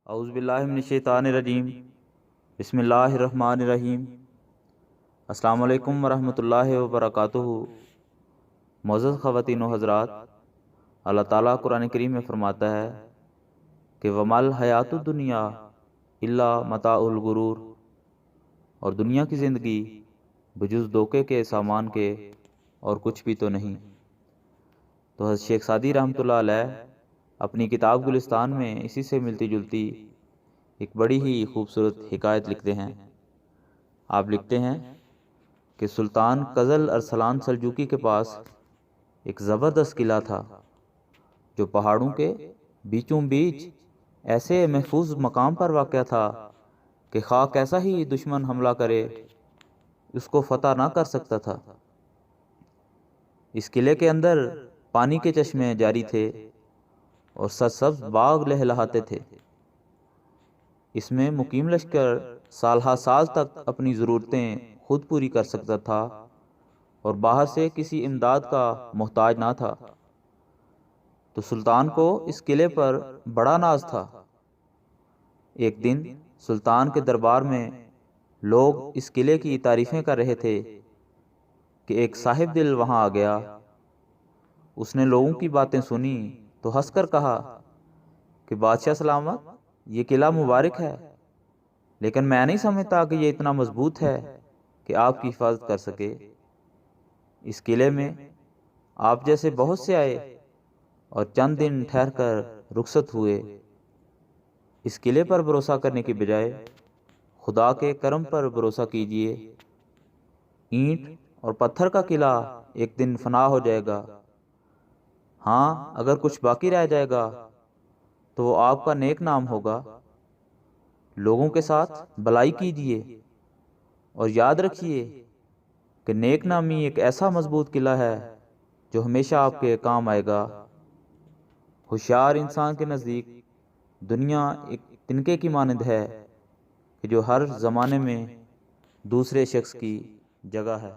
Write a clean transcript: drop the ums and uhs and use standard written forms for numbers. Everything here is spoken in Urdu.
اعوذ باللہ من الشیطان الرجیم، بسم اللہ الرحمن الرحیم۔ السلام علیکم ورحمۃ اللہ وبرکاتہ۔ معزز خواتین و حضرات، اللہ تعالیٰ قرآن کریم میں فرماتا ہے کہ وَمَا الْحَيَاةُ الدُّنْيَا إِلَّا مَتَاعُ الْغُرُورِ، اور دنیا کی زندگی بجز دھوکے کے سامان کے اور کچھ بھی تو نہیں۔ تو حضرت شیخ سعدی رحمۃ اللہ علیہ اپنی کتاب گلستان میں اسی سے ملتی جلتی ایک بڑی ہی خوبصورت حکایت لکھتے ہیں۔ آپ لکھتے ہیں کہ سلطان قزل ارسلان سلجوقی کے پاس ایک زبردست قلعہ تھا جو پہاڑوں کے بیچوں بیچ ایسے محفوظ مقام پر واقع تھا کہ خواہ کیسا ہی دشمن حملہ کرے اس کو فتح نہ کر سکتا تھا۔ اس قلعے کے اندر پانی کے چشمے جاری تھے اور سرسبز باغ لہلہاتے تھے۔ اس میں مقیم لشکر سال ہا سال تک اپنی ضرورتیں خود پوری کر سکتا تھا اور باہر سے کسی امداد کا محتاج نہ تھا۔ تو سلطان کو اس قلعے پر بڑا ناز تھا۔ ایک دن سلطان کے دربار میں لوگ اس قلعے کی تعریفیں کر رہے تھے کہ ایک صاحب دل وہاں آ گیا۔ اس نے لوگوں کی باتیں سنی تو ہنس کر کہا کہ بادشاہ سلامت، یہ قلعہ مبارک ہے، لیکن میں نہیں سمجھتا کہ یہ اتنا مضبوط ہے کہ آپ کی حفاظت کر سکے۔ اس قلعے میں آپ جیسے بہت سے آئے اور چند دن ٹھہر کر رخصت ہوئے۔ اس قلعے پر بھروسہ کرنے کی بجائے خدا کے کرم پر بھروسہ کیجیے۔ اینٹ اور پتھر کا قلعہ ایک دن فنا ہو جائے گا، ہاں اگر کچھ باقی رہ جائے گا تو وہ آپ کا نیک نام ہوگا۔ لوگوں کے ساتھ بلائی کیجیے اور یاد رکھیے کہ نیک نامی ایک ایسا مضبوط قلعہ ہے جو ہمیشہ آپ کے کام آئے گا۔ ہوشیار انسان کے نزدیک دنیا ایک تنکے کی مانند ہے کہ جو ہر زمانے میں دوسرے شخص کی جگہ ہے۔